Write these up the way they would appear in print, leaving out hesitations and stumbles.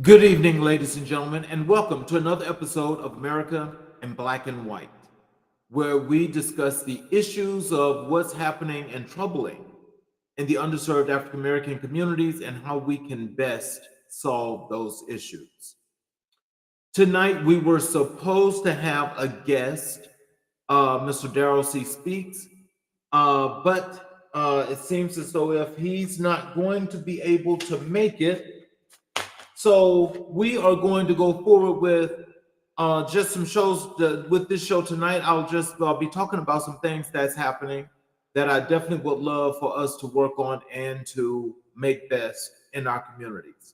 Good evening, ladies and gentlemen, and welcome to another episode of America in Black and White, where we discuss the issues of what's happening and troubling in the underserved African American communities and how we can best solve those issues. Tonight, we were supposed to have a guest, Mr. Darryl C. Speaks, but it seems as though if he's not going to be able to make it, so we are going to go forward with just some shows. With this show tonight, I'll just be talking about some things that's happening that I definitely would love for us to work on and to make best in our communities.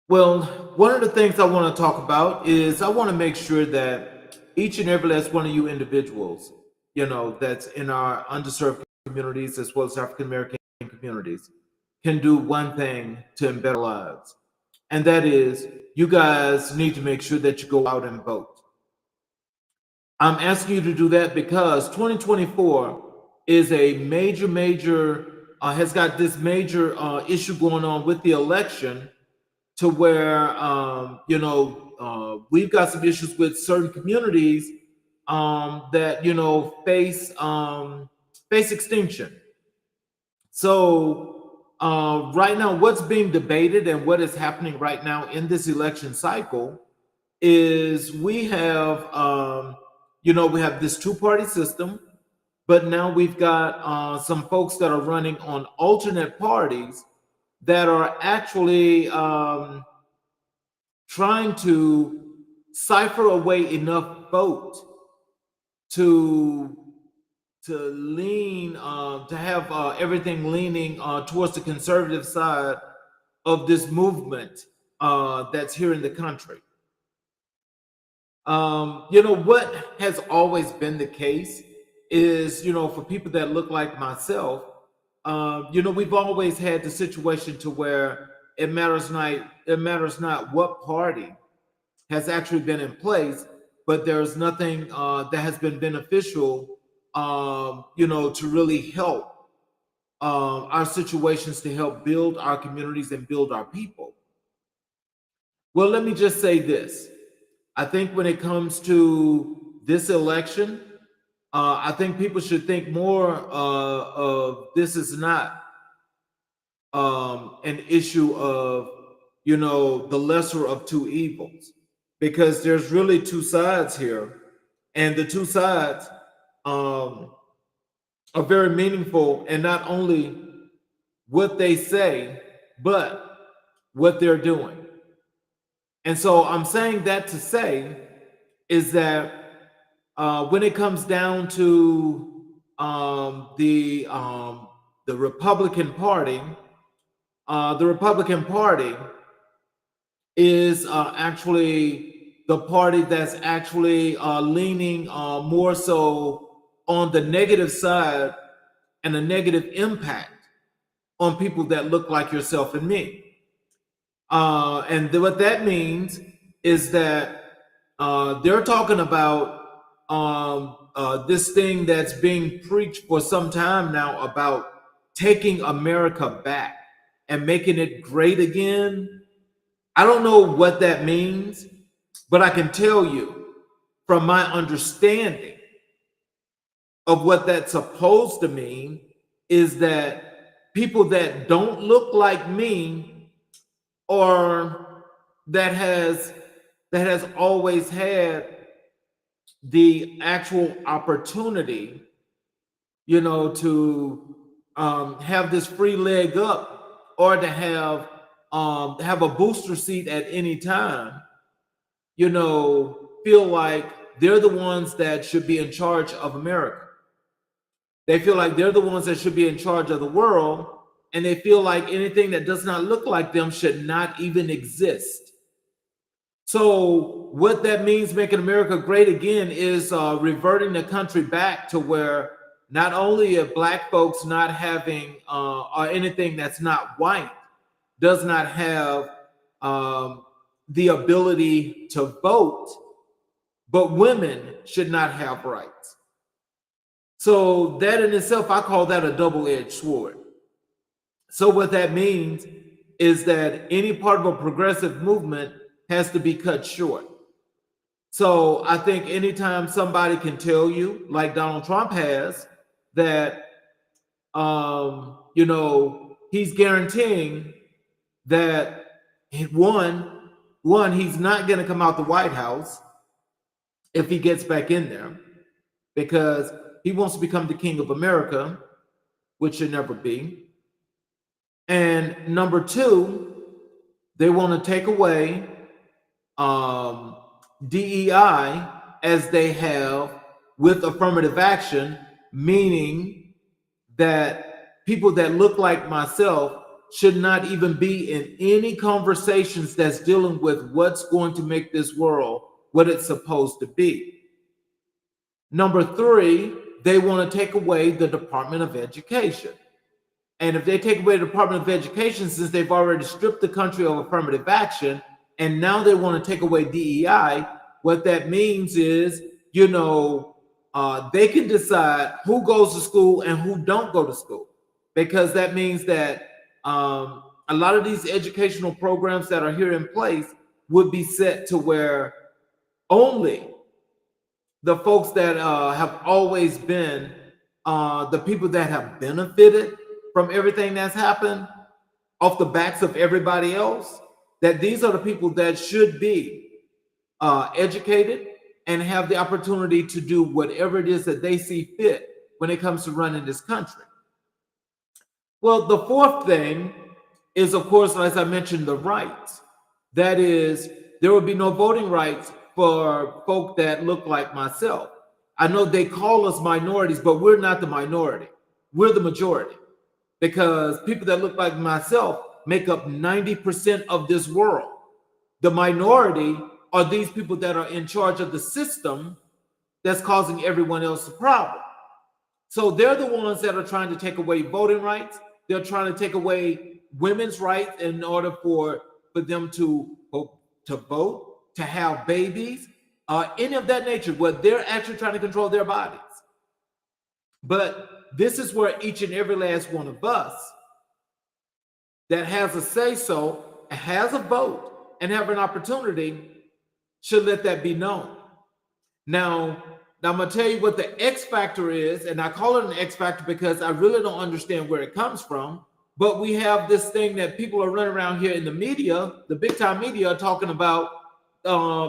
Well, one of the things I want to talk about is I want to make sure that each and every last one of you individuals, that's in our underserved communities as well as African American communities, can do one thing to better lives. And that is, you guys need to make sure that you go out and vote. I'm asking you to do that because 2024 is a has got this major issue going on with the election to where, we've got some issues with certain communities that, face extinction. So right now, what's being debated and what is happening right now in this election cycle is we have this two-party system, but now we've got some folks that are running on alternate parties that are actually trying to cipher away enough vote to lean to have everything leaning towards the conservative side of this movement that's here in the country. What has always been the case is, for people that look like myself, we've always had the situation to where it matters not what party has actually been in place, but there's nothing that has been beneficial, to really help our situations, to help build our communities and build our people. Well, let me just say this. I think when it comes to this election, I think people should think more of this is not an issue of, the lesser of two evils, because there's really two sides here, and the two sides are very meaningful, and not only what they say, but what they're doing. And so I'm saying that to say is that when it comes down to the Republican Party, the Republican Party is actually the party that's actually leaning more so on the negative side and a negative impact on people that look like yourself and me. What that means is that they're talking about this thing that's being preached for some time now about taking America back and making it great again. I don't know what that means, but I can tell you from my understanding of what that's supposed to mean is that people that don't look like me, or that has always had the actual opportunity, to have this free leg up, or to have a booster seat at any time, feel like they're the ones that should be in charge of America. They feel like they're the ones that should be in charge of the world, and they feel like anything that does not look like them should not even exist. So what that means, making America great again, is reverting the country back to where not only are Black folks not having or anything that's not white does not have the ability to vote, but women should not have rights. So that in itself, I call that a double-edged sword. So what that means is that any part of a progressive movement has to be cut short. So I think anytime somebody can tell you, like Donald Trump has, that he's guaranteeing that one, he's not going to come out the White House if he gets back in there, because he wants to become the king of America, which should never be. And number two, they want to take away DEI as they have with affirmative action, meaning that people that look like myself should not even be in any conversations that's dealing with what's going to make this world what it's supposed to be. Number three, they want to take away the Department of Education. And if they take away the Department of Education, since they've already stripped the country of affirmative action, and now they want to take away DEI, what that means is, they can decide who goes to school and who don't go to school, because that means that a lot of these educational programs that are here in place would be set to where only the folks that have always been the people that have benefited from everything that's happened off the backs of everybody else, that these are the people that should be educated and have the opportunity to do whatever it is that they see fit when it comes to running this country. Well, the fourth thing is, of course, as I mentioned, the rights. That is, there will be no voting rights for folk that look like myself. I know they call us minorities, but we're not the minority. We're the majority, because people that look like myself make up 90% of this world. The minority are these people that are in charge of the system that's causing everyone else a problem. So they're the ones that are trying to take away voting rights. They're trying to take away women's rights in order for them to vote, to have babies, any of that nature, where they're actually trying to control their bodies. But this is where each and every last one of us that has a say-so, has a vote, and have an opportunity should let that be known. Now I'm going to tell you what the X factor is, and I call it an X factor because I really don't understand where it comes from. But we have this thing that people are running around here in the media, the big time media, talking about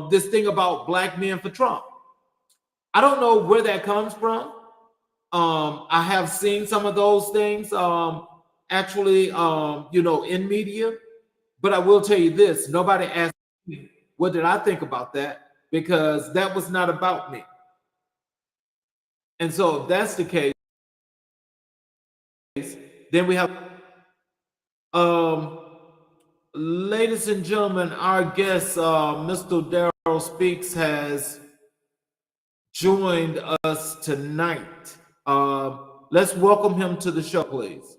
this thing about black men for Trump. I don't know where that comes from. I have seen some of those things actually, in media. But I will tell you this: nobody asked me what did I think about that, because that was not about me. And so, if that's the case, then we have, ladies and gentlemen, our guest, Mr. Darryl Speaks, has joined us tonight. Let's welcome him to the show, please.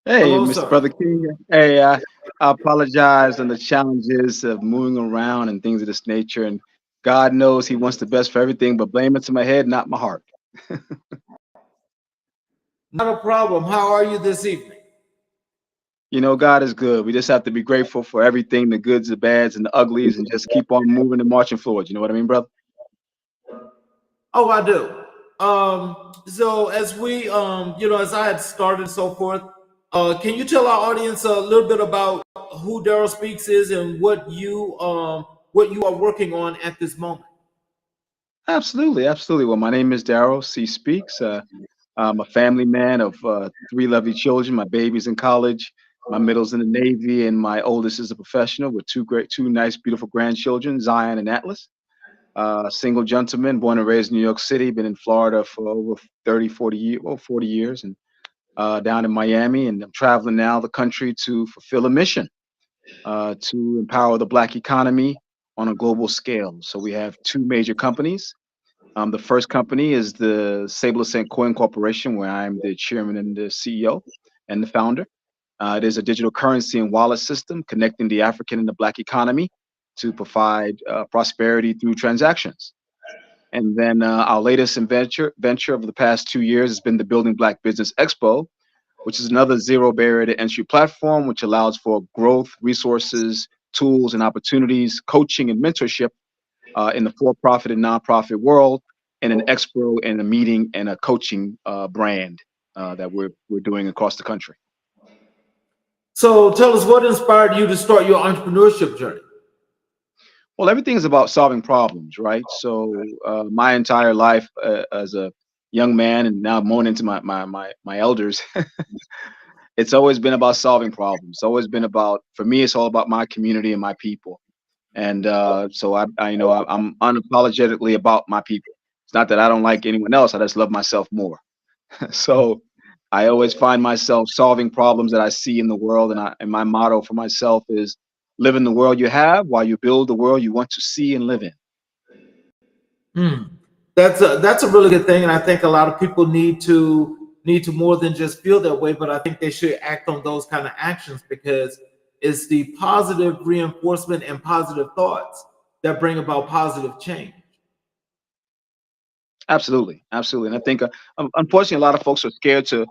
Hey, Hello, Mr. sir. Brother King. Hey, I apologize on the challenges of moving around and things of this nature. And God knows He wants the best for everything, but blame it to my head, not my heart. Not a problem. How are you this evening? God is good. We just have to be grateful for everything, the goods, the bads, and the uglies, and just keep on moving and marching forward. You know what I mean, brother? Oh, I do. So as we, as I had started so forth, can you tell our audience a little bit about who Darryl Speaks is and what you are working on at this moment? Absolutely, absolutely. Well, my name is Darryl C. Speaks. I'm a family man of three lovely children. My baby's in college, my middle's in the Navy, and my oldest is a professional with two nice, beautiful grandchildren, Zion and Atlas. Single gentleman, born and raised in New York City, been in Florida for over 30, 40 years, 40 years, and down in Miami. And I'm traveling now the country to fulfill a mission to empower the Black economy on a global scale. So we have two major companies. The first company is the Sable Ascent Coin Corporation, where I'm the chairman and the CEO and the founder. It is a digital currency and wallet system connecting the African and the Black economy to provide prosperity through transactions. And then our latest venture over the past 2 years has been the Building Black Business Expo, which is another zero barrier to entry platform, which allows for growth, resources, tools, and opportunities, coaching and mentorship in the for-profit and nonprofit world, and an expo and a meeting and a coaching brand that we're doing across the country. So tell us what inspired you to start your entrepreneurship journey? Well, everything is about solving problems, right? So my entire life as a young man, and now more into my elders, it's always been about solving problems. It's always been about, for me, it's all about my community and my people. And so I'm unapologetically about my people. It's not that I don't like anyone else. I just love myself more. So I always find myself solving problems that I see in the world, and my motto for myself is live in the world you have while you build the world you want to see and live in. Hmm. That's a really good thing, and I think a lot of people need to more than just feel that way, but I think they should act on those kind of actions because it's the positive reinforcement and positive thoughts that bring about positive change. Absolutely, absolutely. And I think, unfortunately, a lot of folks are scared to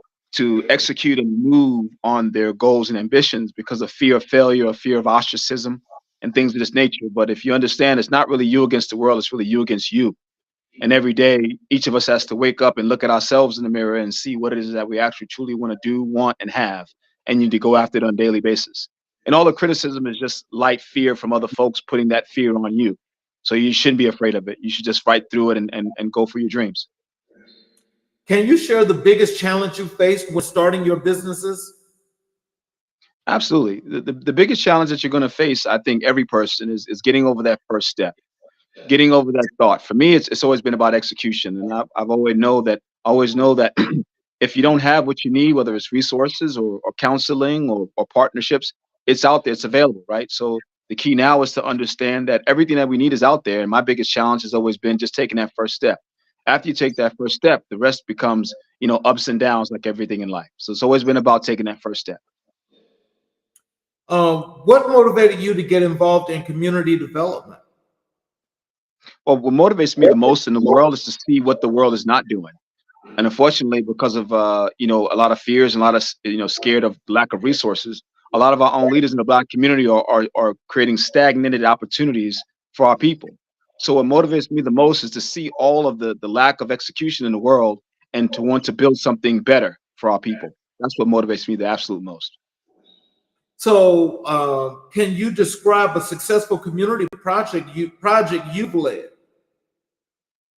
execute and move on their goals and ambitions because of fear of failure or fear of ostracism and things of this nature. But if you understand, it's not really you against the world; it's really you against you. And every day, each of us has to wake up and look at ourselves in the mirror and see what it is that we actually truly want to do, want, and have, and you need to go after it on a daily basis. And all the criticism is just light fear from other folks putting that fear on you. So you shouldn't be afraid of it. You should just fight through it and go for your dreams. Can you share the biggest challenge you faced when starting your businesses? Absolutely. The biggest challenge that you're going to face, I think, every person is getting over that first step, getting over that thought. For me, it's always been about execution, and I've always know that if you don't have what you need, whether it's resources or counseling or partnerships, it's out there, it's available, right? So the key now is to understand that everything that we need is out there. And my biggest challenge has always been just taking that first step. After you take that first step, the rest becomes, ups and downs like everything in life. So it's always been about taking that first step. What motivated you to get involved in community development? Well, what motivates me the most in the world is to see what the world is not doing. And unfortunately, because of a lot of fears and a lot of scared of lack of resources, a lot of our own leaders in the Black community are creating stagnated opportunities for our people. So what motivates me the most is to see all of the lack of execution in the world and to want to build something better for our people. That's what motivates me the absolute most. So, can you describe a successful community project you've led?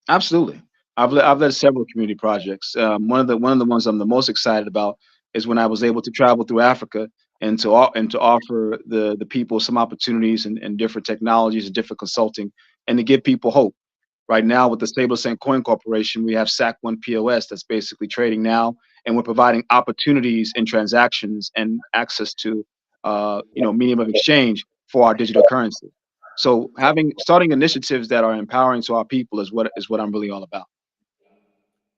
Absolutely. I've led several community projects. One of the ones I'm the most excited about is when I was able to travel through Africa and to offer the people some opportunities and different technologies and different consulting and to give people hope. Right now, with the Stable Coin Corporation, we have SAC1 POS that's basically trading now, and we're providing opportunities in transactions and access to medium of exchange for our digital currency. So having starting initiatives that are empowering to our people is what I'm really all about.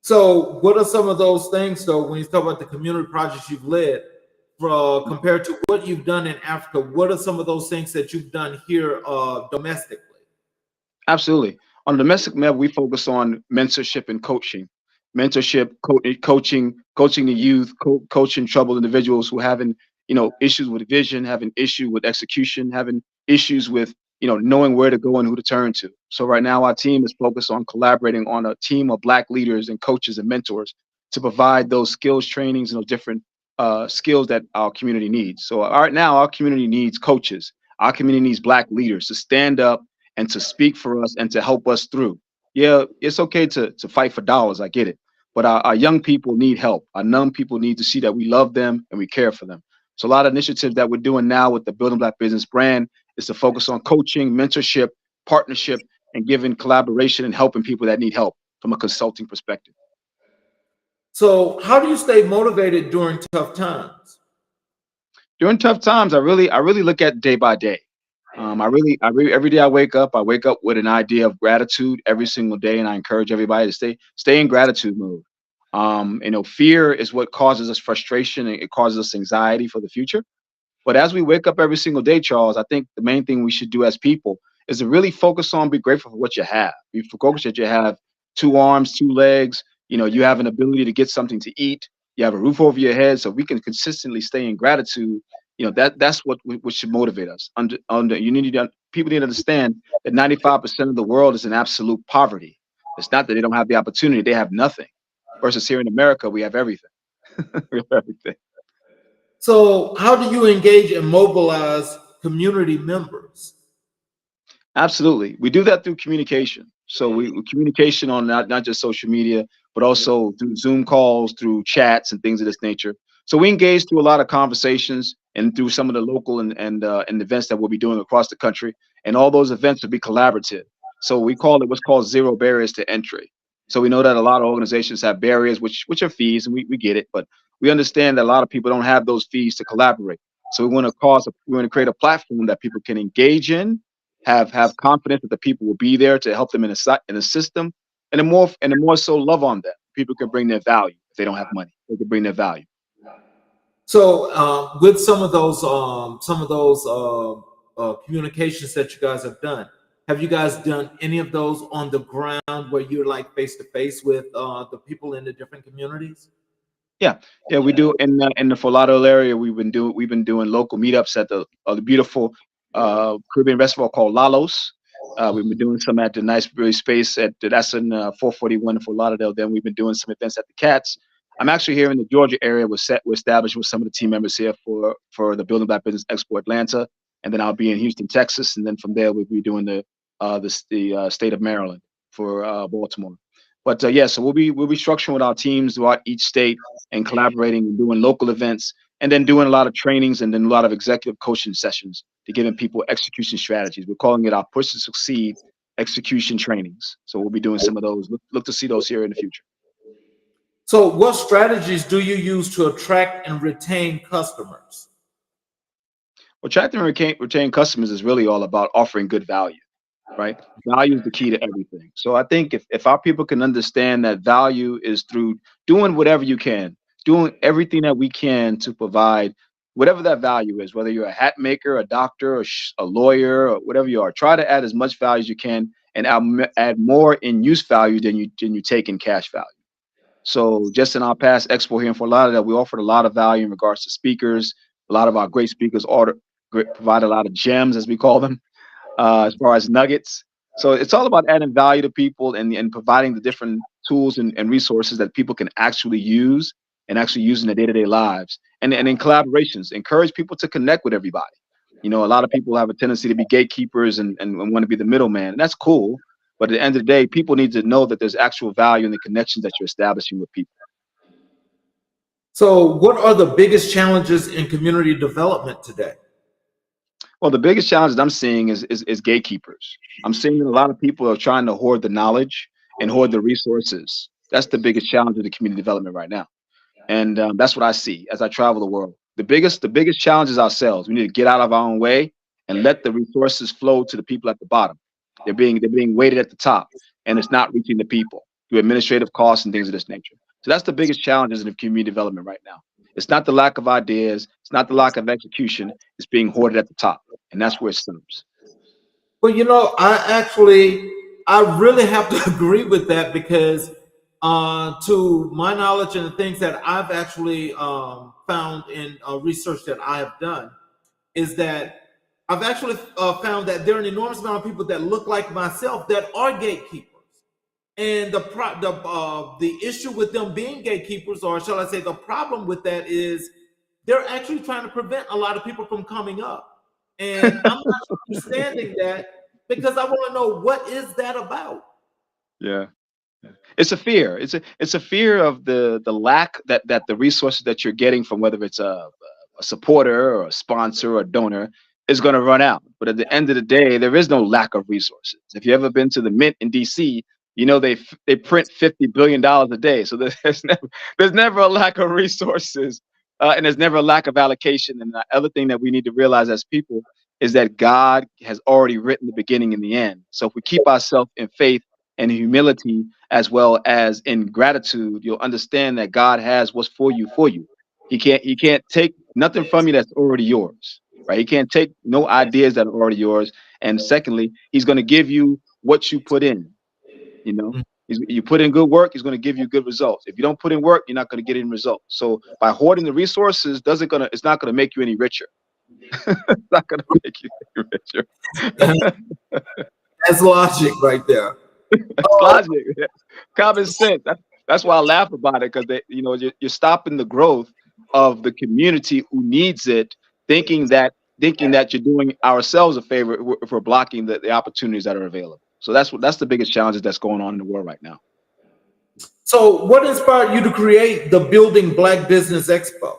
So, what are some of those things, though, when you talk about the community projects you've led, compared to what you've done in Africa? What are some of those things that you've done here domestically? Absolutely. On the domestic level, we focus on mentorship and coaching. Coaching the youth, coaching troubled individuals who having, issues with vision, having issue with execution, having issues with, knowing where to go and who to turn to. So right now, our team is focused on collaborating on a team of Black leaders and coaches and mentors to provide those skills trainings and those different skills that our community needs. So right now, our community needs coaches. Our community needs Black leaders to stand up and to speak for us and to help us through. Yeah, it's okay to fight for dollars. I get it. But our young people need help. Our young people need to see that we love them and we care for them. So a lot of initiatives that we're doing now with the Building Black Business brand is to focus on coaching, mentorship, partnership, and giving collaboration and helping people that need help from a consulting perspective. So, how do you stay motivated during tough times? During tough times, I really look at day by day. Every day I wake up with an idea of gratitude every single day, and I encourage everybody to stay in gratitude mode. Fear is what causes us frustration and it causes us anxiety for the future. But as we wake up every single day, Charles, I think the main thing we should do as people is to really focus on be grateful for what you have. Be focused that you have two arms, two legs. You have an ability to get something to eat. you have a roof over your head. So we can consistently stay in gratitude. That's what should motivate us. You need to people need to understand that 95% of the world is in absolute poverty. It's not that they don't have the opportunity; they have nothing. Versus here in America, we have everything. We have everything. So, how do you engage and mobilize community members? Absolutely. We do that through communication. So we communication on not just social media, but also through Zoom calls, through chats and things of this nature. So we engage through a lot of conversations and through some of the local and events that we'll be doing across the country. And all those events will be collaborative. So we call it what's called zero barriers to entry. So we know that a lot of organizations have barriers, which are fees, and we get it, but we understand that a lot of people don't have those fees to collaborate. So we want to create a platform that people can engage in, have confidence that the people will be there to help them in a system, and the more so love on them. People can bring their value. If they don't have money, they can bring their value. So, with some of those communications that you guys have you guys done any of those on the ground where you're like face to face with the people in the different communities? Yeah, yeah, we do in the Fort Lauderdale area. We've been doing local meetups at the beautiful Caribbean restaurant called Lalos. We've been doing some at the Nice Brewery Space that's in 441 in Fort Lauderdale. Then we've been doing some events at the Cats. I'm actually here in the Georgia area. We're established with some of the team members here for the Building Black Business Expo Atlanta, and then I'll be in Houston, Texas, and then from there we'll be doing the state of Maryland for Baltimore. But yeah, so we'll be structuring with our teams throughout each state and collaborating and doing local events, and then doing a lot of trainings and then a lot of executive coaching sessions to giving people execution strategies. We're calling it our Push to Succeed execution trainings. So we'll be doing some of those. Look to see those here in the future. So, what strategies do you use to attract and retain customers? Well, attracting and retain customers is really all about offering good value, right? Value is the key to everything. So I think if our people can understand that value is through doing whatever you can, doing everything that we can to provide whatever that value is, whether you're a hat maker, a doctor, a lawyer, or whatever you are, try to add as much value as you can and add more in use value than you take in cash value. So just in our past expo here in Fort Lauderdale, we offered a lot of value in regards to speakers. A lot of our great speakers provide a lot of gems, as we call them, as far as nuggets. So it's all about adding value to people and providing the different tools and resources that people can actually use and actually use in their day-to-day lives. And in collaborations, encourage people to connect with everybody. A lot of people have a tendency to be gatekeepers and want to be the middleman, and that's cool. But at the end of the day, people need to know that there's actual value in the connections that you're establishing with people. So, what are the biggest challenges in community development today? Well, the biggest challenge that I'm seeing is gatekeepers. I'm seeing that a lot of people are trying to hoard the knowledge and hoard the resources. That's the biggest challenge of the community development right now. And that's what I see as I travel the world. The biggest challenge is ourselves. We need to get out of our own way and let the resources flow to the people at the bottom. They're being weighted at the top, and it's not reaching the people through administrative costs and things of this nature. So that's the biggest challenges in community development right now. It's not the lack of ideas. It's not the lack of execution. It's being hoarded at the top, and that's where it stops. Well, I really have to agree with that because, to my knowledge and the things that I've actually found in research that I have done, is that I've actually found that there are an enormous amount of people that look like myself that are gatekeepers. And the issue with them being gatekeepers, or shall I say, the problem with that is they're actually trying to prevent a lot of people from coming up. And I'm not understanding that because I want to know what is that about. Yeah. It's a fear. It's a fear of the lack that the resources that you're getting from whether it's a supporter or a sponsor or a donor is going to run out. But at the end of the day, there is no lack of resources. If you ever been to the Mint in DC, they print $50 billion a day. So there's never a lack of resources, and there's never a lack of allocation. And the other thing that we need to realize as people is that God has already written the beginning and the end. So if we keep ourselves in faith and humility as well as in gratitude, you'll understand that God has what's for you for you. He can't take nothing from you that's already yours, right? He can't take no ideas that are already yours. And secondly, he's going to give you what you put in, you know? You put in good work, he's going to give you good results. If you don't put in work, you're not going to get any results. So by hoarding the resources, it's not going to make you any richer. It's not going to make you any richer. That's logic right there. It's logic, common sense. That's why I laugh about it, because you're stopping the growth of the community who needs it, thinking that you're doing ourselves a favor if we're blocking the opportunities that are available. So that's the biggest challenge that's going on in the world right now. So, what inspired you to create the Building Black Business Expo?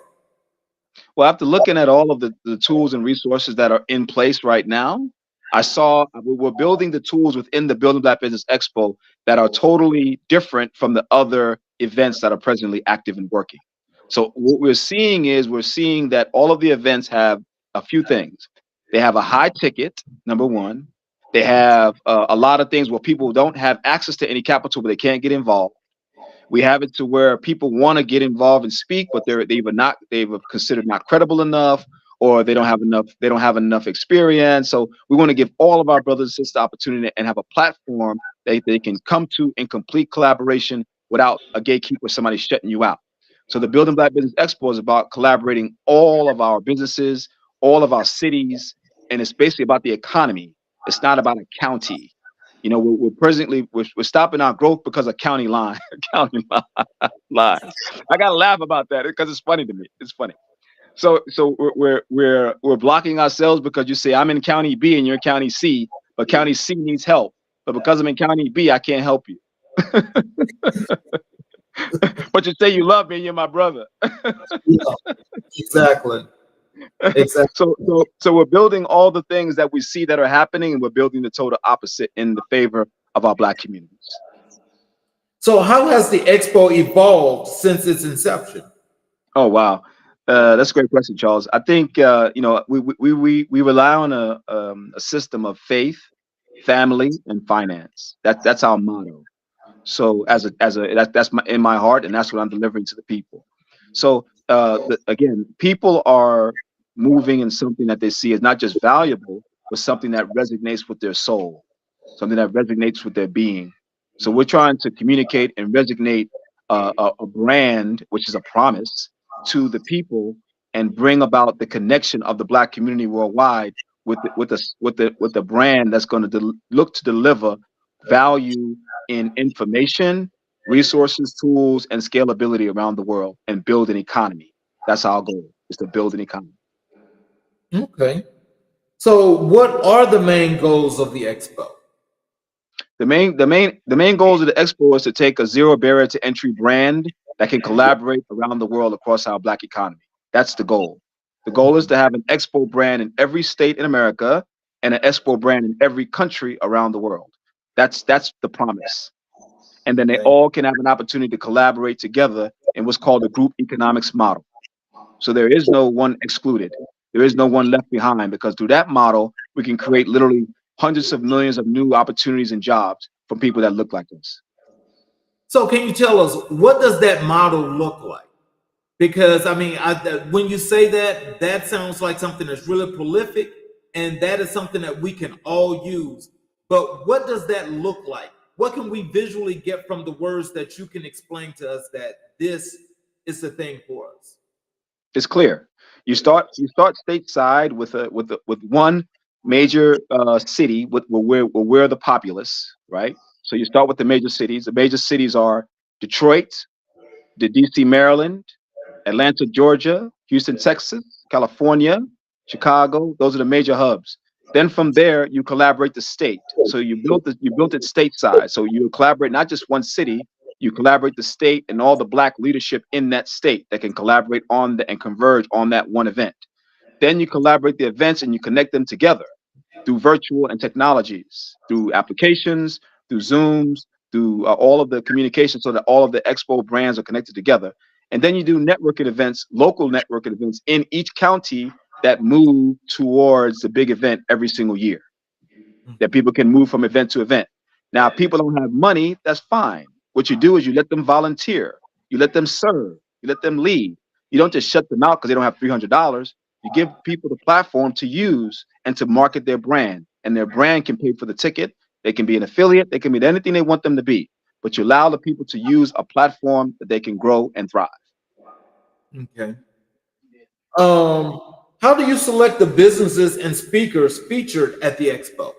Well, after looking at all of the tools and resources that are in place right now, I saw we're building the tools within the Building Black Business Expo that are totally different from the other events that are presently active and working. So what we're seeing that all of the events have a few things. They have a high ticket, number one. They have a lot of things where people don't have access to any capital, but they can't get involved. We have it to where people want to get involved and speak, but they've considered not credible enough, or they don't have enough experience. So we want to give all of our brothers and sisters the opportunity and have a platform that they can come to in complete collaboration without a gatekeeper, somebody shutting you out. So the Building Black Business Expo is about collaborating all of our businesses, all of our cities, and it's basically about the economy. It's not about a county. We're stopping our growth because of county line, county lines. I gotta laugh about that because it's funny to me. It's funny. So we're blocking ourselves because you say I'm in County B and you're in County C, but County C needs help. But because I'm in County B, I can't help you. But you say you love me and you're my brother. Yeah, exactly. Exactly. So we're building all the things that we see that are happening, and we're building the total opposite in the favor of our Black communities. So, how has the expo evolved since its inception? Oh wow, that's a great question, Charles. I think we rely on a system of faith, family, and finance. That's our motto. So that's in my heart, and that's what I'm delivering to the people. So again, people are moving in something that they see as not just valuable, but something that resonates with their soul, something that resonates with their being. So we're trying to communicate and resonate a brand, which is a promise, to the people, and bring about the connection of the Black community worldwide with the brand that's going to look to deliver value in information, resources, tools, and scalability around the world, and build an economy. That's our goal, is to build an economy. Okay. So, what are the main goals of the expo? The main goals of the expo is to take a zero barrier to entry brand that can collaborate around the world across our Black economy. That's the goal. The goal is to have an expo brand in every state in America and an expo brand in every country around the world. That's the promise. And then they Okay. all can have an opportunity to collaborate together in what's called a group economics model. So there is no one excluded. There is no one left behind, because through that model, we can create literally hundreds of millions of new opportunities and jobs from people that look like us. So, can you tell us what does that model look like? Because I mean, when you say that, that sounds like something that's really prolific, and that is something that we can all use. But what does that look like? What can we visually get from the words that you can explain to us that this is the thing for us? It's clear. You start stateside with one major city where we're the populace, right? So you start with the major cities. The major cities are Detroit, the DC, Maryland, Atlanta, Georgia, Houston, Texas, California, Chicago. Those are the major hubs. Then from there, you collaborate the state. So you built it stateside. So you collaborate not just one city, you collaborate the state and all the Black leadership in that state that can collaborate and converge on that one event. Then you collaborate the events and you connect them together through virtual and technologies, through applications, through Zooms, through all of the communication, so that all of the expo brands are connected together. And then you do networking events, local networking events in each county that move towards the big event every single year, that people can move from event to event. Now, if people don't have money, that's fine. What you do is you let them volunteer, you let them serve, you let them lead. You don't just shut them out because they don't have $300. You give people the platform to use and to market their brand, and their brand can pay for the ticket. They can be an affiliate, they can be anything they want them to be. but you allow the people to use a platform that they can grow and thrive. Okay. Um, how do you select the businesses and speakers featured at the expo?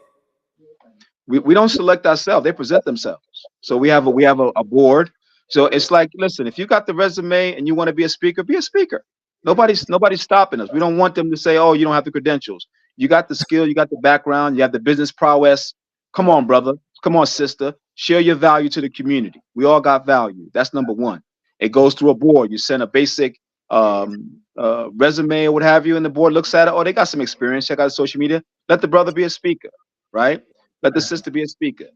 We don't select ourselves; they present themselves. So we have a board. So it's like, listen, if you got the resume and you want to be a speaker, be a speaker. Nobody's stopping us. We don't want them to say, oh, you don't have the credentials. You got the skill, you got the background, you have the business prowess. Come on, brother. Come on, sister. Share your value to the community. We all got value. That's number one. It goes through a board. You send a basic resume or what have you, and the board looks at it. Oh, they got some experience. Check out social media. Let the brother be a speaker, right? Let the sister be a speaker.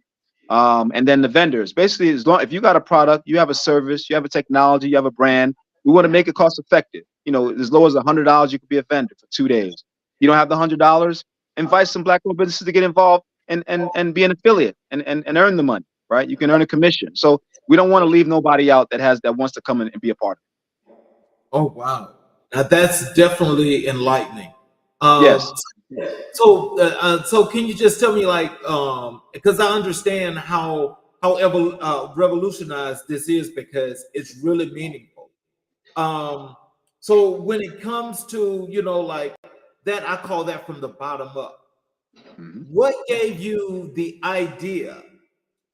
And then the vendors. Basically, as long if you got a product, you have a service, you have a technology, you have a brand, we want to make it cost effective. You know, as low as $100, you could be a vendor for 2 days. You don't have the $100, invite some black-owned businesses to get involved and be an affiliate and earn the money, right? You can earn a commission. So we don't want to leave nobody out that wants to come in and be a part of Oh wow, now that's definitely enlightening. it. Yes. Um, so can you just tell me, like, because I understand how revolutionized this is because it's really meaningful. Um, so when it comes to, like that, I call that from the bottom up. Mhm. What gave you the idea,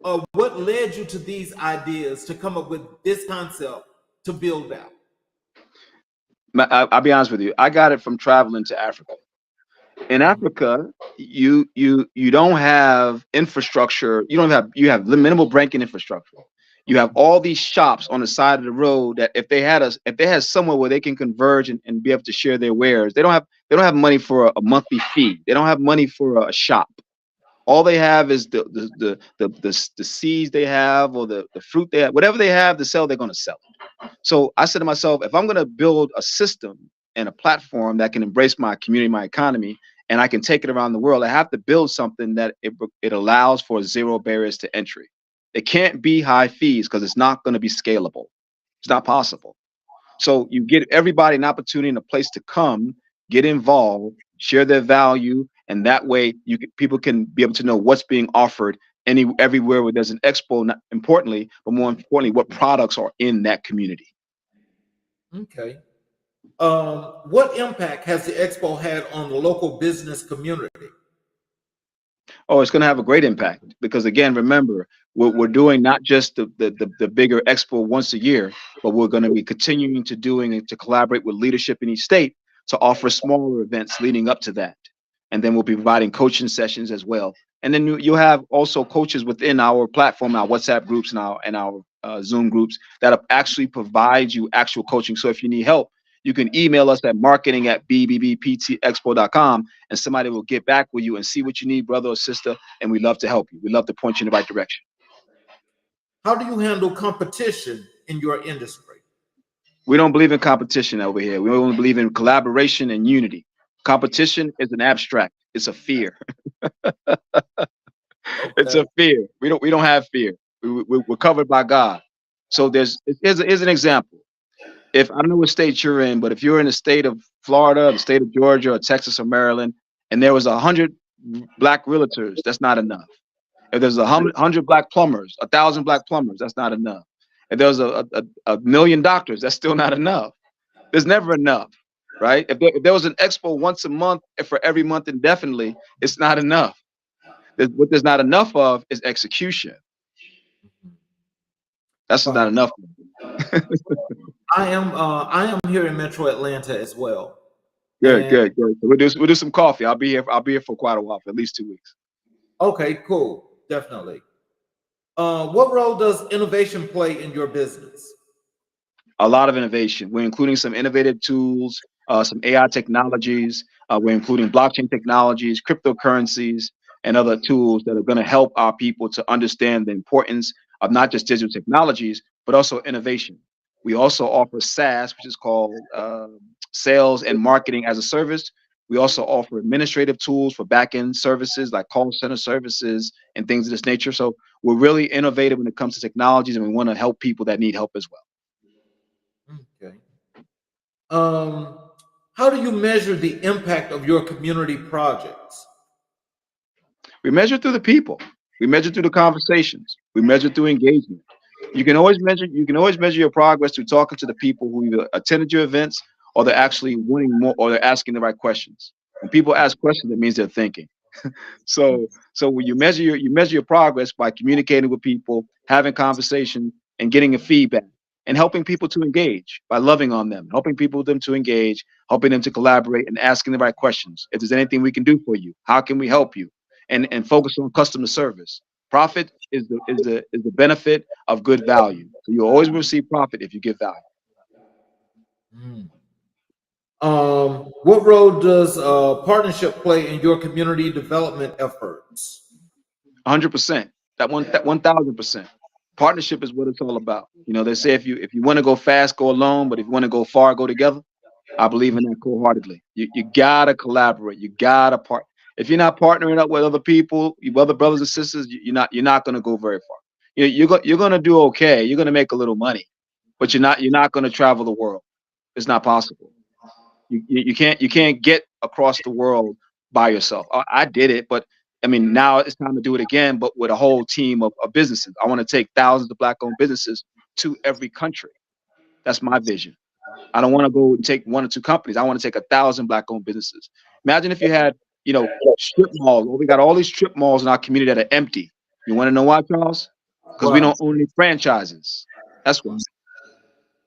or what led you to these ideas to come up with this concept to build out? I'll be honest with you. I got it from traveling to Africa. In Africa, you don't have infrastructure. You have minimal banking infrastructure. You have all these shops on the side of the road that if they had somewhere where they can converge and be able to share their wares, they don't have money for a monthly fee. They don't have money for a shop. All they have is the seeds they have or the fruit they have, whatever they have to sell, they're going to sell. So I said to myself, if I'm going to build a system and a platform that can embrace my community, my economy, and I can take it around the world, I have to build something that it allows for zero barriers to entry. It can't be high fees because it's not going to be scalable. It's not possible. So you get everybody an opportunity and a place to come, get involved, share their value, and that way people can be able to know what's being offered everywhere where there's an expo. Not importantly, but more importantly, what products are in that community. Okay. What impact has the expo had on the local business community? Oh, it's going to have a great impact because again, remember, we're doing not just the bigger expo once a year, but we're going to be continuing to doing it to collaborate with leadership in each state to offer smaller events leading up to that. And then we'll be providing coaching sessions as well. And then you'll have also coaches within our platform, our WhatsApp groups and our Zoom groups that actually provide you actual coaching. So if you need help, you can email us at marketing@bbbptexpo.com and somebody will get back with you and see what you need, brother or sister. And we love to help you. We love to point you in the right direction. How do you handle competition in your industry? We don't believe in competition over here. We only believe in collaboration and unity. Competition is an abstract. It's a fear. It's Okay. a fear. We don't have fear. We're covered by God. So here's an example. If I don't know what state you're in, but if you're in the state of Florida, the state of Georgia, or Texas or Maryland, and there was 100 black realtors, that's not enough. If there's 100 black plumbers, 1,000 black plumbers, that's not enough. If there's a million doctors, that's still not enough. There's never enough, right? If there was an expo once a month for every month indefinitely, it's not enough. What there's not enough of is execution. That's not Wow. enough. I am here in Metro Atlanta as well. Good, And good, good. So we'll do some coffee. I'll be here for quite a while, for at least 2 weeks. okay, cool. Definitely. What role does innovation play in your business? A lot of innovation. We're including some innovative tools, some AI technologies. We're including blockchain technologies, cryptocurrencies, and other tools that are going to help our people to understand the importance of not just digital technologies, but also innovation. We also offer SaaS, which is called Sales and Marketing as a Service. We also offer administrative tools for back-end services like call center services and things of this nature. So we're really innovative when it comes to technologies, and we want to help people that need help as well. Okay. Um, how do you measure the impact of your community projects? We measure through the people. We measure through the conversations. We measure through engagement. You can always measure your progress through talking to the people who either attended your events or they're actually winning more or they're asking the right questions. When people ask questions, it means they're thinking. So when you measure your progress by communicating with people, having conversation, and getting a feedback, and helping people to engage by loving on them, helping people them to engage, helping them to collaborate, and asking the right questions. If there's anything we can do for you, how can we help you? And focus on customer service. Profit is the benefit of good value. So you always receive profit if you give value. Mm. What role does partnership play in your community development efforts? 100%. That 1,000%. Partnership is what it's all about. You know, they say if you want to go fast, go alone, but if you want to go far, go together. I believe in that wholeheartedly. You gotta collaborate. You gotta part. If you're not partnering up with other people, you other brothers and sisters, you're not gonna go very far. You're gonna do okay. You're gonna make a little money, but you're not gonna travel the world. It's not possible. You can't get across the world by yourself. I did it, but I mean now it's time to do it again, but with a whole team of businesses. I want to take thousands of black-owned businesses to every country. That's my vision. I don't want to go and take one or two companies. I want to take 1,000 black-owned businesses. Imagine if you had, strip malls. Well, we got all these strip malls in our community that are empty. You want to know why, Charles? Because we Why? don't own any franchises. That's why.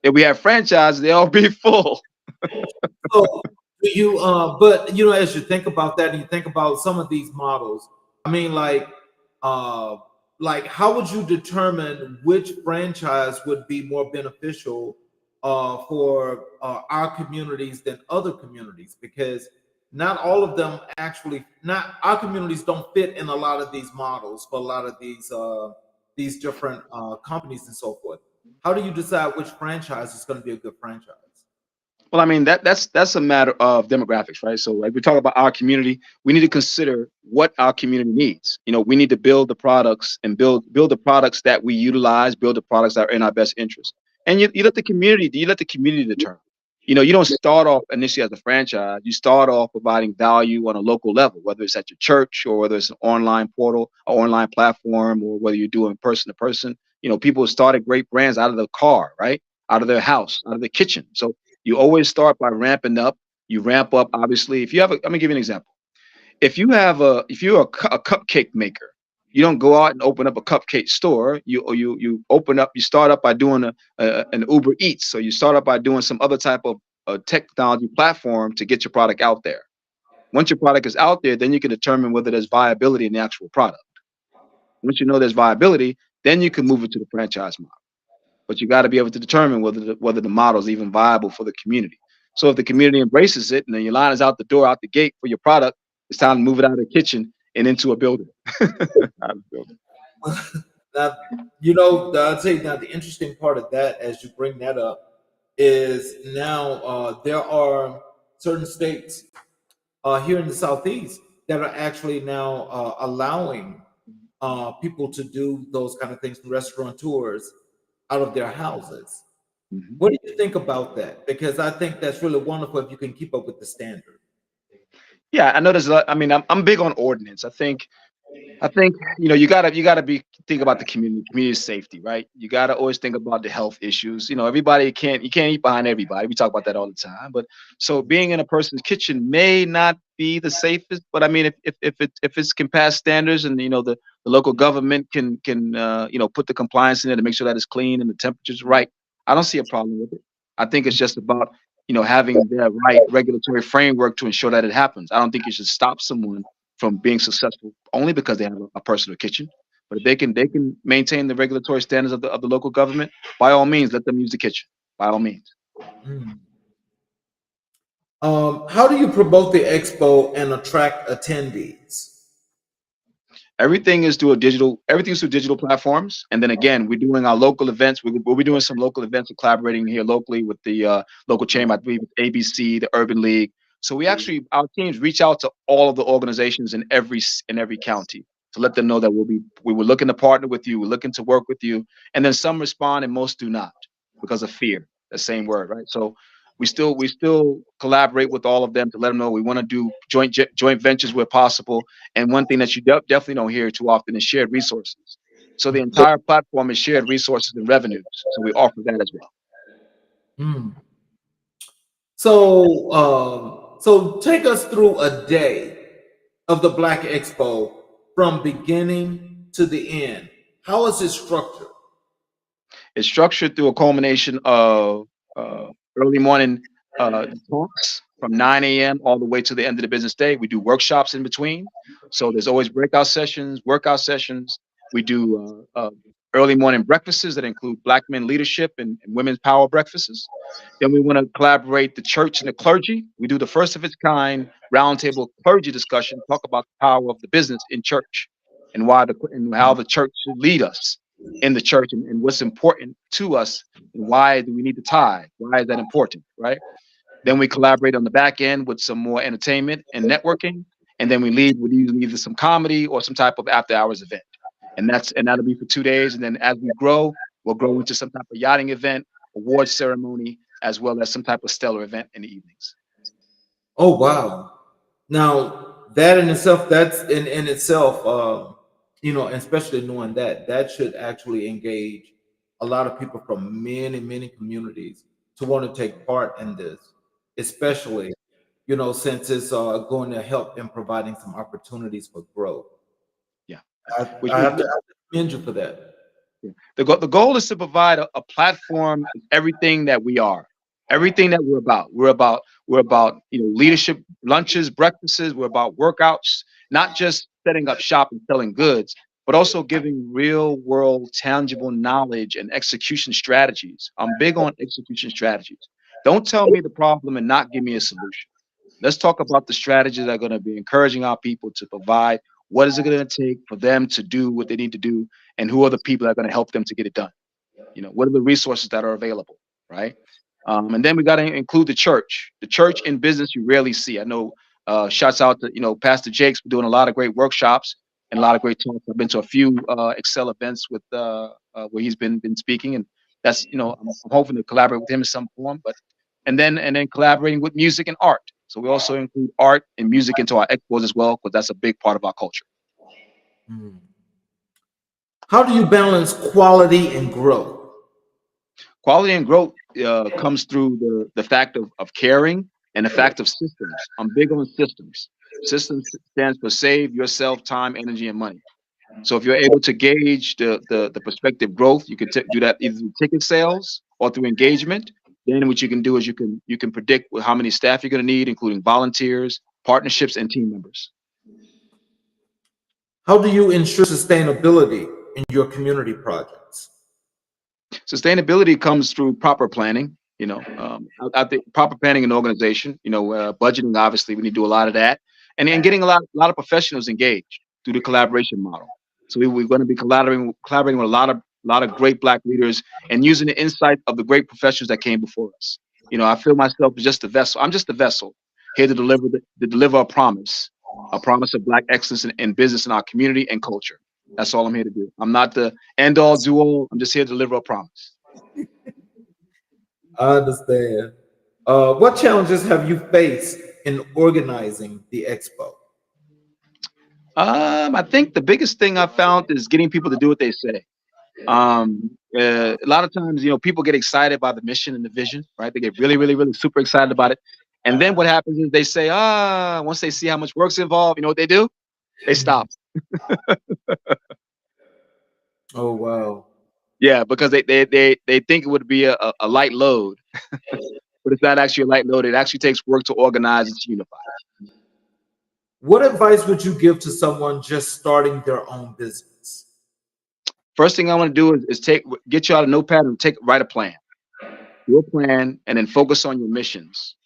If we have franchises, they all be full. So do you but as you think about that and you think about some of these models, I mean uh like how would you determine which franchise would be more beneficial for our communities than other communities? Because not all of them actually, not our communities don't fit in a lot of these models for a lot of these different companies and so forth. How do you decide which franchise is going to be a good franchise? Well, I mean that's a matter of demographics, right? So, like we talk about our community, we need to consider what our community needs. We need to build the products and build the products that we utilize, build the products that are in our best interest. And you let the community determine. You don't start off initially as a franchise. You start off providing value on a local level, whether it's at your church or whether it's an online portal, or online platform, or whether you're doing person to person. People started great brands out of the car, right? Out of their house, out of the kitchen. So you always start by ramping up. You ramp up, obviously. If you have, let me give you an example. If you're a cupcake maker, you don't go out and open up a cupcake store. You start up by doing an Uber Eats. So you start up by doing some other type of technology platform to get your product out there. Once your product is out there, then you can determine whether there's viability in the actual product. Once you know there's viability, then you can move it to the franchise model. But you got to be able to determine whether the model is even viable for the community. So if the community embraces it and then your line is out the door, out the gate for your product, it's time to move it out of the kitchen and into a building. Out of the building. Now, I'd say now the interesting part of that, as you bring that up, is now there are certain states here in the southeast that are actually now allowing people to do those kind of things, restaurateurs, out of their houses. Mhm. What do you think about that? Because I think that's really wonderful if you can keep up with the standard. Yeah, I know there's a lot. I mean, I'm big on ordinance. I think you gotta be think about the community safety, right? You gotta always think about the health issues. Everybody can't you can't eat behind everybody. We talk about that all the time. But so being in a person's kitchen may not be the safest, but I mean if it's can pass standards and the local government can put the compliance in there to make sure that it's clean and the temperature's right, I don't see a problem with it. I think it's just about having the right regulatory framework to ensure that it happens. I don't think you should stop someone from being successful only because they have a personal kitchen. But if they can maintain the regulatory standards of the local government, by all means, let them use the kitchen. By all means. Mm. How do you promote the expo and attract attendees? Everything's through digital platforms. And then again, we're doing our local events. We'll be doing some local events and collaborating here locally with the local chamber, I believe with ABC, the Urban League. So our teams reach out to all of the organizations in every county to let them know that we were looking to partner with you, we're looking to work with you. And then some respond and most do not because of fear. The same word, right? So we still collaborate with all of them to let them know we want to do joint ventures where possible. And one thing that you definitely don't hear too often is shared resources. So the entire platform is shared resources and revenues. So we offer that as well. Mm. So take us through a day of the Black Expo from beginning to the end. How is it structured? It's structured through a culmination of early morning talks from 9 a.m. all the way to the end of the business day. We do workshops in between. So there's always breakout sessions, workout sessions. We do early morning breakfasts that include Black men leadership and women's power breakfasts. Then we want to collaborate the church and the clergy. We do the first of its kind roundtable clergy discussion, talk about the power of the business in church and why and how the church should lead us in the church and what's important to us and why do we need to tithe? Why is that important? Right. Then we collaborate on the back end with some more entertainment and networking. And then we lead with usually either some comedy or some type of after hours event. And that'll be for 2 days. And then as we grow, we'll grow into some type of yachting event, awards ceremony, as well as some type of stellar event in the evenings. Oh wow! Now that in itself, that's in itself, especially knowing that that should actually engage a lot of people from many communities to want to take part in this, especially since it's going to help in providing some opportunities for growth. Yeah. I, Which, I which have to commend you for that. Yeah. The goal is to provide a platform of everything that we are, everything that we're about. We're about leadership lunches, breakfasts. We're about workouts, not just setting up shop and selling goods, but also giving real world tangible knowledge and execution strategies. I'm big on execution strategies. Don't tell me the problem and not give me a solution. Let's talk about the strategies that are going to be encouraging our people to provide. What is it going to take for them to do what they need to do, and who are the people that are going to help them to get it done? What are the resources that are available, right? And then we got to include the church. The church in business you rarely see. I know. Shouts out to Pastor Jake's been doing a lot of great workshops and a lot of great talks. I've been to a few Excel events with where he's been speaking, and that's I'm hoping to collaborate with him in some form. But and then collaborating with music and art. So we also include art and music into our expos as well, because that's a big part of our culture. Hmm. How do you balance quality and growth? Quality and growth comes through the fact of caring and the fact of systems. I'm big on systems. Systems stands for save yourself time, energy, and money. So if you're able to gauge the prospective growth, you can do that either through ticket sales or through engagement. Then what you can do is you can predict how many staff you're going to need, including volunteers, partnerships, and team members. How do you ensure sustainability in your community projects? Sustainability comes through proper planning. I think proper planning and organization. Budgeting. Obviously, we need to do a lot of that, and getting a lot of professionals engaged through the collaboration model. So we're going to be collaborating with a lot of great Black leaders and using the insight of the great professionals that came before us. I feel myself as just a vessel. I'm just a vessel here to deliver a promise of Black excellence in business in our community and culture. That's all I'm here to do. I'm not the end all do all. I'm just here to deliver a promise. I understand. What challenges have you faced in organizing the expo? I think the biggest thing I found is getting people to do what they say. A lot of times, people get excited by the mission and the vision, right? They get really, really, really super excited about it. And then what happens is they say, once they see how much work's involved, you know what they do? They stop. Oh wow. Yeah, because they think it would be a light load, but it's not actually a light load. It actually takes work to organize and to unify. What advice would you give to someone just starting their own business? First thing I want to do is get you out a notepad and write a plan. Do a plan and then focus on your missions.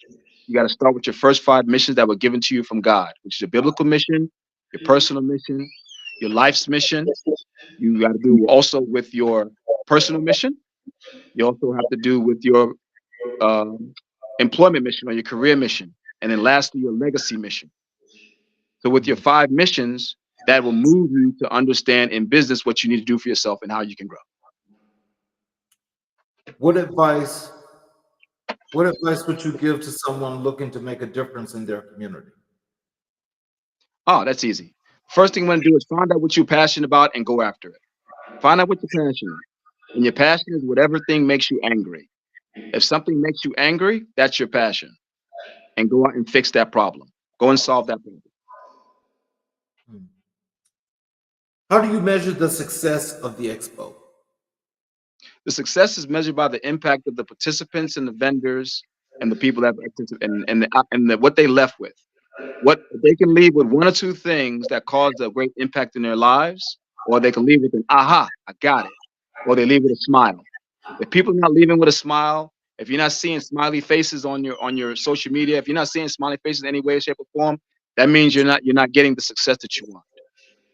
You got to start with your first 5 missions that were given to you from God, which is your biblical mission, your personal mission, your life's mission. You got to do also with your personal mission. You also have to do with your um, employment mission or your career mission. And then lastly, your legacy mission. So with your 5 missions, that will move you to understand in business what you need to do for yourself and how you can grow. What advice what advice would you give to someone looking to make a difference in their community? Oh, that's easy. First thing you want to do is find out what you're passionate about and go after it. Find out what your passion is. And your passion is whatever thing makes you angry. If something makes you angry, that's your passion. And go out and fix that problem. Go and solve that problem. Hmm. How do you measure the success of the expo? The success is measured by the impact of the participants and the vendors and the people that participate and what they left with. What they can leave with one or two things that caused a great impact in their lives, or they can leave with an aha, I got it, or they leave with a smile. If people are not leaving with a smile, if you're not seeing smiley faces on your social media, if you're not seeing smiley faces in any way, shape, or form, that means you're not getting the success that you want.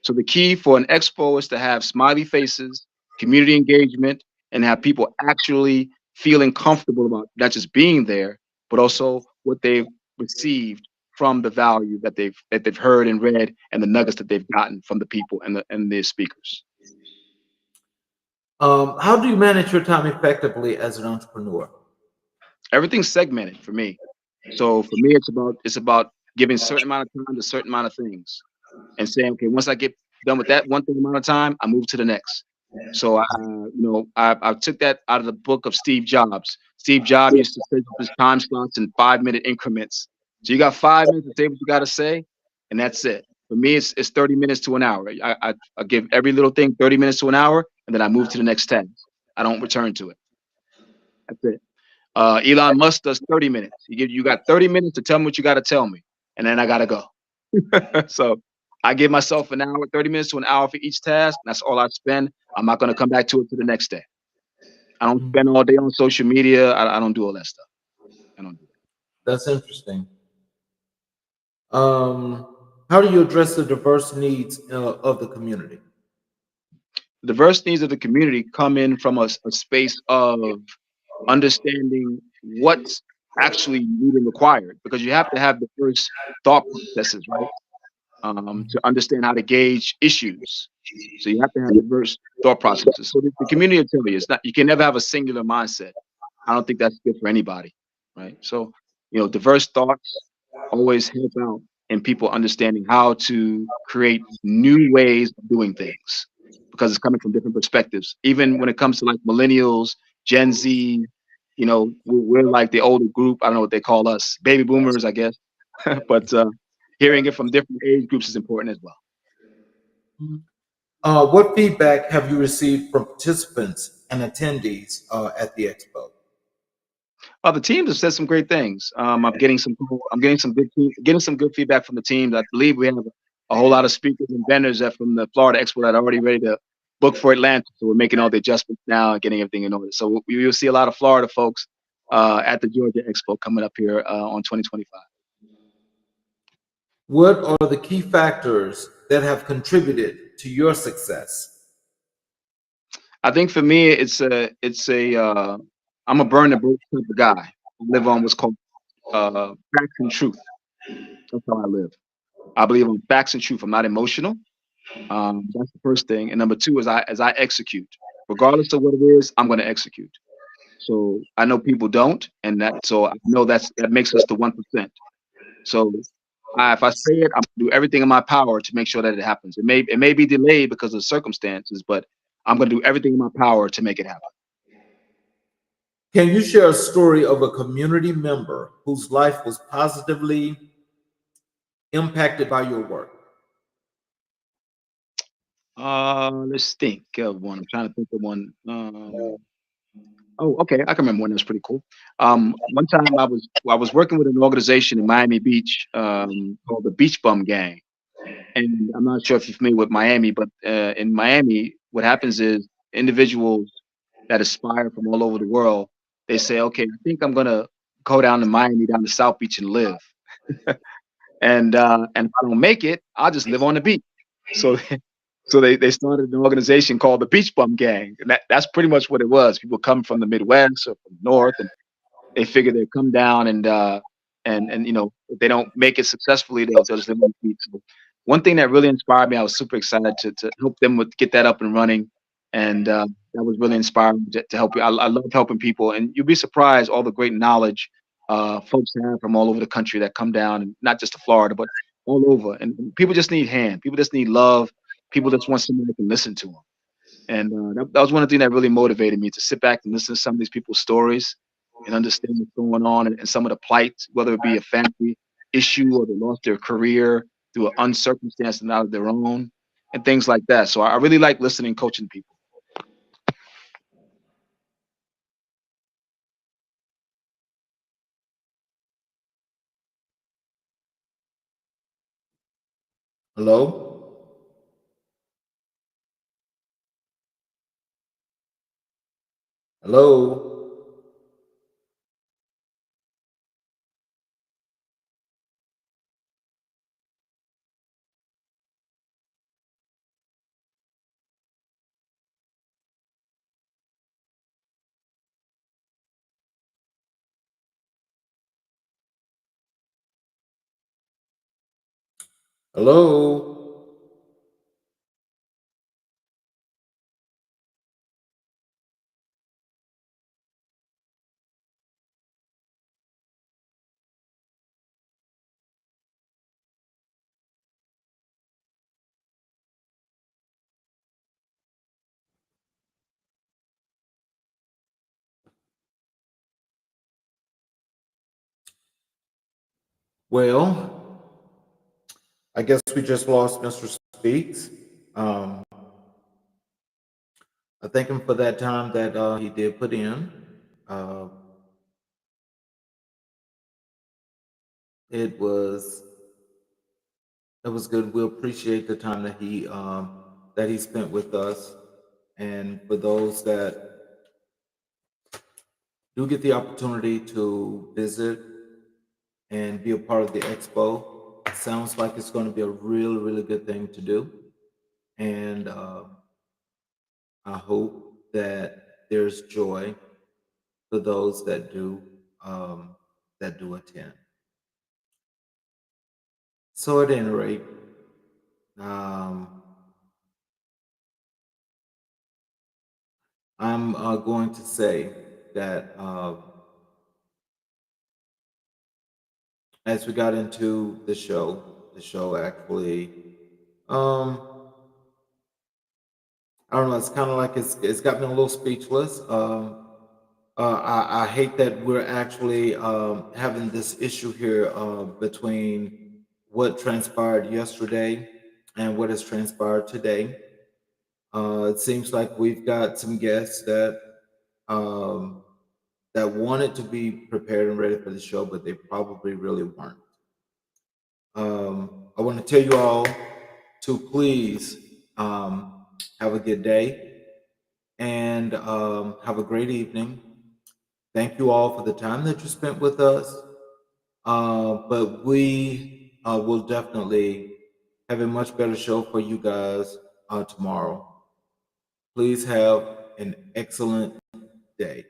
So the key for an expo is to have smiley faces, community engagement, and have people actually feeling comfortable about not just being there, but also what they've received from the value that they've heard and read and the nuggets that they've gotten from the people and the speakers. How do you manage your time effectively as an entrepreneur? Everything's segmented for me. So for me, it's about giving a certain amount of time to a certain amount of things. And saying, okay, once I get done with that one thing amount of time, I move to the next. So I took that out of the book of Steve Jobs. Steve Jobs used to set up his time slots in 5 minute increments. So you got 5 minutes to say what you got to say, and that's it. For me, it's 30 minutes to an hour. I give every little thing 30 minutes to an hour, and then I move to the next task. I don't return to it. That's it. Elon Musk does 30 minutes. You got 30 minutes to tell me what you got to tell me, and then I gotta go. So I give myself an hour, 30 minutes to an hour for each task. And that's all I spend. I'm not going to come back to it to the next day. I don't Mhm. spend all day on social media. I don't do all that stuff. I don't do That's interesting. How do you address the diverse needs of the community? The diverse needs of the community come in from a space of understanding what's actually needed and required because you have to have diverse thought processes, right? To understand how to gauge issues. So you have to have diverse thought processes. So the community will tell you it's not you can never have a singular mindset. I don't think that's good for anybody, right? So, diverse thoughts always help out in people understanding how to create new ways of doing things because it's coming from different perspectives. Even when it comes to like millennials, Gen Z, we're like the older group. I don't know what they call us, baby boomers, I guess. But hearing it from different age groups is important as well. What feedback have you received from participants and attendees at the expo? The teams have said some great things. I'm getting some getting some good feedback from the teams. I believe we have a whole lot of speakers and vendors that from the Florida Expo that are already ready to book for Atlanta. So we're making all the adjustments now and getting everything in order. So you'll see a lot of Florida folks at the Georgia Expo coming up here on 2025. What are the key factors that have contributed to your success? I think for me, I'm a burn the boat type of guy. I live on what's called facts and truth. That's how I live. I believe in facts and truth. I'm not emotional. That's the first thing. And number two is I execute. Regardless of what it is, I'm going to execute. So I know people don't, and so I know that makes us the 1%. So if I say it, I'm gonna do everything in my power to make sure that it happens. It may be delayed because of circumstances, but I'm going to do everything in my power to make it happen. Can you share a story of a community member whose life was positively impacted by your work? Let's think of one. I'm trying to think of one. Oh, okay. I can remember one that was pretty cool. One time I was working with an organization in Miami Beach called the Beach Bum Gang, and I'm not sure if you're familiar with Miami, but in Miami, what happens is individuals that aspire from all over the world, they say, okay, I think I'm gonna go down to Miami, down to South Beach, and live. And if I don't make it, I'll just live on the beach. So they started an organization called the Beach Bum Gang, and that's pretty much what it was. People come from the Midwest or from the North, and they figure they'd come down and if they don't make it successfully, they'll just live on the beach. So one thing that really inspired me, I was super excited to help them with get that up and running, and that was really inspiring to help you. I love helping people, and you'd be surprised all the great knowledge folks have from all over the country that come down, and not just to Florida, but all over. And people just need hand. People just need love. People just want somebody that can listen to them. And that was one of the things that really motivated me to sit back and listen to some of these people's stories and understand what's going on and some of the plight, whether it be a family issue or they lost their career through an uncircumstance and out of their own, and things like that. So I really like listening, coaching people. Hello? Hello? Hello? Well, I guess we just lost Mr. Speaks. Um, I thank him for that time that he did put in. Uh, it was it was good. We appreciate the time that he spent with us, and for those that do get the opportunity to visit and be a part of the expo, it sounds like it's going to be a really, really good thing to do. And I hope that there's joy for those that do attend. So at any rate, um, I'm going to say that as we got into the show actually, um, I don't know. It's kind of like it's got me a little speechless. I hate that we're actually having this issue here between what transpired yesterday and what has transpired today. It seems like we've got some guests um, that wanted to be prepared and ready for the show, but they probably really weren't. I want to tell you all to please have a good day and have a great evening. Thank you all for the time that you spent with us. But we will definitely have a much better show for you guys tomorrow. Please have an excellent day.